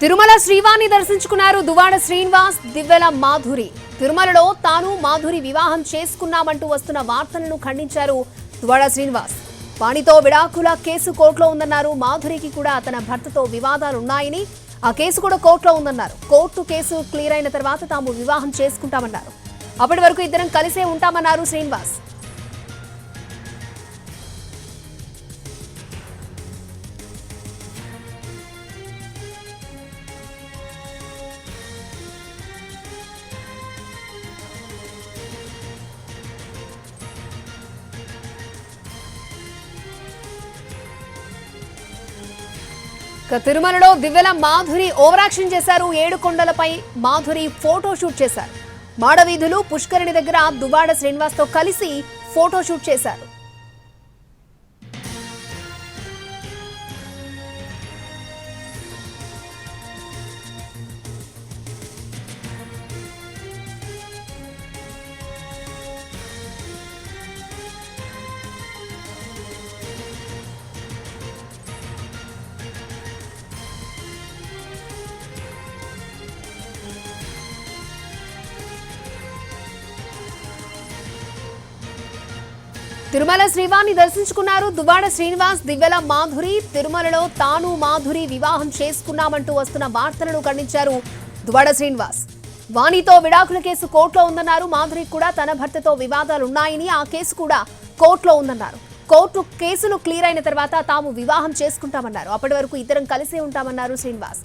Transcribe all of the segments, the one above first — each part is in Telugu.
తిరుమల శ్రీవాణి దర్శించుకున్నారు దువ్వాడ శ్రీనివాస్, దివ్వెల మాధురి. తిరుమలలో తాను మాధురి వివాహం చేసుకున్నామంటూ వస్తున్న వార్తలను ఖండించారు దువ్వాడ శ్రీనివాస్. వాణితో విడాకుల కేసు కోర్టులో ఉందన్నారు. మాధురికి కూడా తన భర్తతో వివాదాలున్నాయని, ఆ కేసు కూడా కోర్టులో ఉందన్నారు. కోర్టు కేసు క్లియర్ అయిన తర్వాత తాము వివాహం చేసుకుంటామన్నారు. అప్పటి వరకు ఇద్దరం కలిసే ఉంటామన్నారు శ్రీనివాస్. తిరుమలలో దివ్వెల మాధురి ఓవరాక్షన్ చేశారు. 7 కొండలపై మాధురి ఫోటో షూట్ చేశారు. మాడవీధులు పుష్కరిణి దగ్గర దువ్వాడ శ్రీనివాస్ తో కలిసి ఫోటో షూట్ చేశారు. తిరుమల శ్రీవాణి దర్శించుకున్నారు దువ్వాడ శ్రీనివాస్, దివ్వెల మాధురి. తిరుమలలో తాను మాధురి వివాహం చేసుకున్నామంటూ వస్తున్న వార్తలను ఖండించారు దువ్వాడ శ్రీనివాస్. వాణితో విడాకుల కేసు కోర్టులో ఉందన్నారు. మాధురికి కూడా తన భర్తతో వివాదాలున్నాయని, ఆ కేసు కూడా కోర్టులో ఉందన్నారు. కోర్టు కేసులు క్లియర్ అయిన తర్వాత తాము వివాహం చేసుకుంటామన్నారు. అప్పటి వరకు ఇద్దరం కలిసే ఉంటామన్నారు శ్రీనివాస్.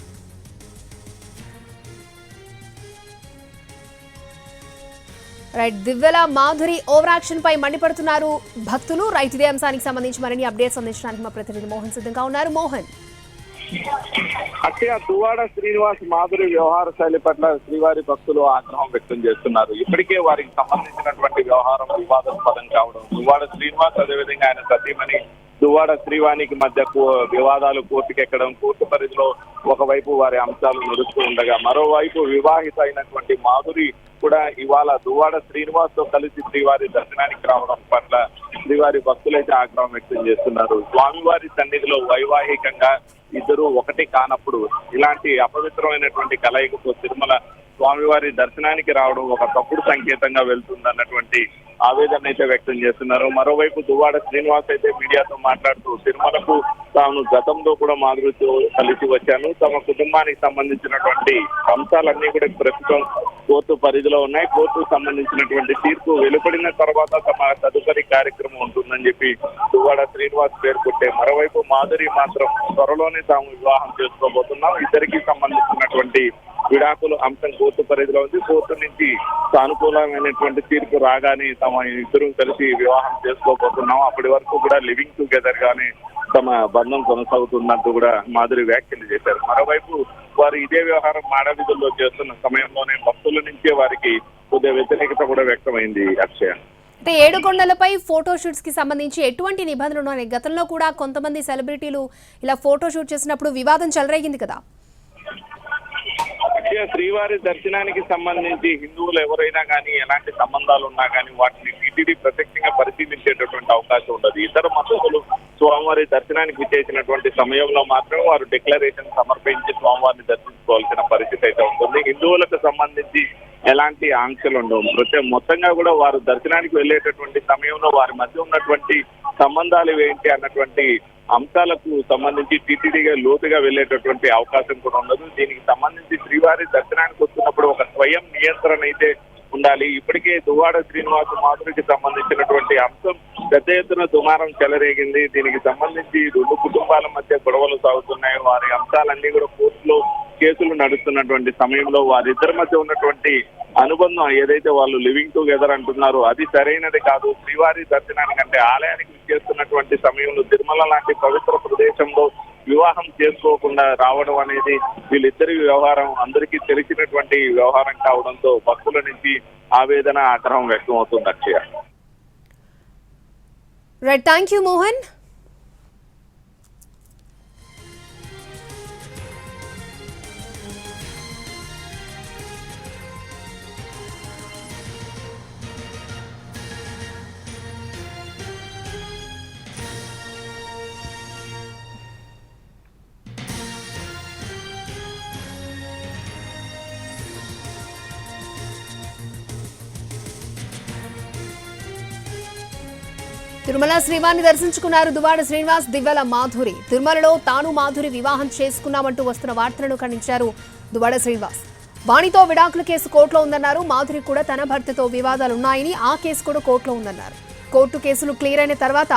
రైట్, దివ్వెల మాధురి ఓవర్ యాక్షన్ పై మండిపడుతున్నారు భక్తులు. రైట్, ఇదే అంశానికి సంబంధించి మరిన్ని అప్డేట్స్ అందించడానికి మా ప్రతినిధి మోహన్ సిద్ధంగా ఉన్నారు. మోహన్, అట్లా దువ్వాడ శ్రీనివాస్ మాధురి వ్యవహార శైలి పట్ల శ్రీవారి భక్తులు ఆగ్రహం వ్యక్తం చేస్తున్నారు. ఇప్పటికే వారికి సంబంధించినటువంటి వ్యవహారం వివాదాస్పదం కావడం, దువ్వాడ శ్రీనివాస్ అదేవిధంగా ఆయన సతీమణి దువ్వాడ శ్రీవాణికి మధ్య వివాదాలు కోర్టుకెక్కడం, కోర్టు పరిధిలో ఒకవైపు వారి అంశాలు నడుస్తూ ఉండగా మరోవైపు వివాహిత అయినటువంటి మాధురి కూడా ఇవాళ దువ్వాడ శ్రీనివాస్ తో కలిసి శ్రీవారి దర్శనానికి రావడం పట్ల శ్రీవారి భక్తులైతే ఆగ్రహం వ్యక్తం చేస్తున్నారు. స్వామివారి సన్నిధిలో వైవాహికంగా ఇద్దరు ఒకటి కానప్పుడు ఇలాంటి అపవిత్రమైనటువంటి కలయికతో తిరుమల స్వామివారి దర్శనానికి రావడం ఒక తప్పుడు సంకేతంగా వెళ్తుందన్నటువంటి ఆవేదన అయితే వ్యక్తం చేస్తున్నారు. మరోవైపు దువ్వాడ శ్రీనివాస్ అయితే మీడియాతో మాట్లాడుతూ తిరుమలకు తాను గతంలో కూడా మాధురితో కలిసి వచ్చాను, తమ కుటుంబానికి సంబంధించినటువంటి అంశాలన్నీ కూడా ప్రస్తుతం కోర్టు పరిధిలో ఉన్నాయి, కోర్టుకు సంబంధించినటువంటి తీర్పు వెలువడిన తర్వాత తమ తదుపరి కార్యక్రమం ఉంటుందని చెప్పి దువ్వాడ శ్రీనివాస్ పేర్కొంటే, మరోవైపు మాధురి మాత్రం త్వరలోనే తాము వివాహం చేసుకోబోతున్నాం, ఇద్దరికి సంబంధించినటువంటి విడాకులు అంశం కోర్టు పరిధిలో ఉంది, కోర్టు నుంచి సానుకూలమైనటువంటి తీర్పు రాగానే తమ ఇద్దరు కలిసి వివాహం చేసుకోబోతున్నాం, అప్పటి వరకు కూడా లివింగ్ టుగెదర్ గానే తమ బంధం కొనసాగుతున్నట్టు కూడా మాధురి వ్యాఖ్యలు చేశారు. మరోవైపు వారు ఇదే వ్యవహారం మాడవీధుల్లో చేస్తున్న సమయంలోనే భక్తుల నుంచే వారికి కొద్దిగా వ్యతిరేకత కూడా వ్యక్తమైంది. అక్షయ, అంటే 7 కొండలపై ఫోటో షూట్స్ కి సంబంధించి ఎటువంటి నిబంధనలు ఉన్నాయి? గతంలో కూడా కొంతమంది సెలబ్రిటీలు ఇలా ఫోటో షూట్ చేసినప్పుడు వివాదం చెలరేగింది కదా. శ్రీవారి దర్శనానికి సంబంధించి హిందువులు ఎవరైనా కానీ ఎలాంటి సంబంధాలు ఉన్నా కానీ వాటిని టీటీడీ ప్రత్యక్షంగా పరిశీలించేటటువంటి అవకాశం ఉండదు. ఇతర మతస్థులు స్వామివారి దర్శనానికి విచ్చేసినటువంటి సమయంలో మాత్రమే వారు డిక్లరేషన్ సమర్పించి స్వామివారిని దర్శించుకోవాల్సిన పరిస్థితి అయితే ఉంటుంది. హిందువులకు సంబంధించి ఎలాంటి ఆంక్షలు ఉండవు. మొత్తంగా కూడా వారు దర్శనానికి వెళ్ళేటటువంటి సమయంలో వారి మధ్య ఉన్నటువంటి సంబంధాలు ఏంటి అన్నటువంటి అంశాలకు సంబంధించి టీటీడీగా లోతుగా వెళ్లేటటువంటి అవకాశం కూడా ఉండదు. దీనికి సంబంధించి శ్రీవారి దర్శనానికి వస్తున్నప్పుడు ఒక స్వయం నియంత్రణ అయితే ఉండాలి. ఇప్పటికే దువ్వాడ శ్రీనివాస్ మాధురికి సంబంధించినటువంటి అంశం పెద్ద ఎత్తున దుమారం చెలరేగింది. దీనికి సంబంధించి 2 కుటుంబాల మధ్య గొడవలు సాగుతున్నాయి. వారి అంశాలన్నీ కూడా కోర్టులో కేసులు నడుస్తున్నటువంటి సమయంలో వారిద్దరి మధ్య ఉన్నటువంటి అనుబంధం ఏదైతే వాళ్ళు లివింగ్ టుగెదర్ అంటున్నారో అది సరైనది కాదు. శ్రీవారి దర్శనానికంటే ఆలయానికి విచ్చేస్తున్నటువంటి సమయంలో తిరుమల లాంటి పవిత్ర ప్రదేశంలో వివాహం చేసుకోకుండా రావడం అనేది వీళ్ళిద్దరి వ్యవహారం అందరికీ తెలిసినటువంటి వ్యవహారం కావడంతో భక్తుల నుంచి ఆవేదన ఆగ్రహం వ్యక్తం అవుతుంది. Akshaya, right, thank you Mohan. Tirumala శ్రీవారిని దర్శించుకున్నారు దువ్వాడ శ్రీనివాస్, దివ్యల మాధురి. తిరుమలలో తాను మాధురి వివాహం చేసుకున్నామంటూ వస్తున్న వార్తలను ఖండించారు దువ్వాడ శ్రీనివాస్. వాణితో విడాకుల కేసు కోర్టులో ఉందన్నారు. మాధురి కూడా తన భర్తతో వివాదాలున్నాయని, ఆ కేసు కూడా కోర్టులో ఉందన్నారు. కోర్టు కేసులు క్లియర్ అయిన తర్వాత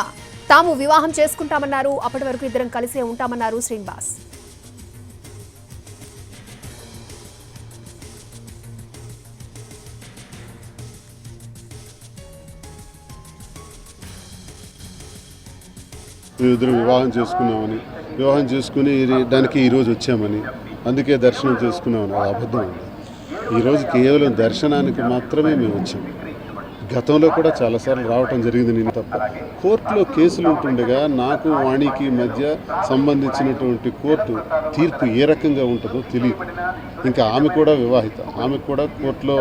తాము వివాహం చేసుకుంటామన్నారు. అప్పటి వరకు ఇద్దరం కలిసే ఉంటామన్నారు శ్రీనివాస్. మేమిద్దరం వివాహం చేసుకుని దానికి ఈరోజు వచ్చామని, అందుకే దర్శనం చేసుకున్నామని. అది అబద్ధం అండి. ఈరోజు కేవలం దర్శనానికి మాత్రమే మేము వచ్చాం. గతంలో కూడా చాలాసార్లు రావటం జరిగింది. నేను తప్ప కోర్టులో కేసులు ఉంటుండగా నాకు వాణికి మధ్య సంబంధించినటువంటి కోర్టు తీర్పు ఏ రకంగా ఉంటుందో తెలియదు. ఇంకా ఆమె కూడా వివాహిత, ఆమె కూడా కోర్టులో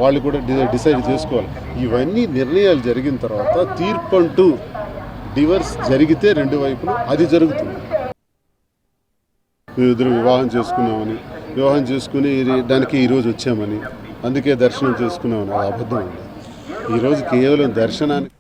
వాళ్ళు కూడా డిసైడ్ చేసుకోవాలి. ఇవన్నీ నిర్ణయాలు జరిగిన తర్వాత తీర్పు అంటూ డివర్స్ జరిగితే రెండు వైపులు అది జరుగుతుంది. మేమిద్దరం వివాహం చేసుకుని దానికి ఈరోజు వచ్చామని, అందుకే దర్శనం చేసుకున్నామని. అది అబద్ధం అండి. ఈరోజు కేవలం దర్శనానికి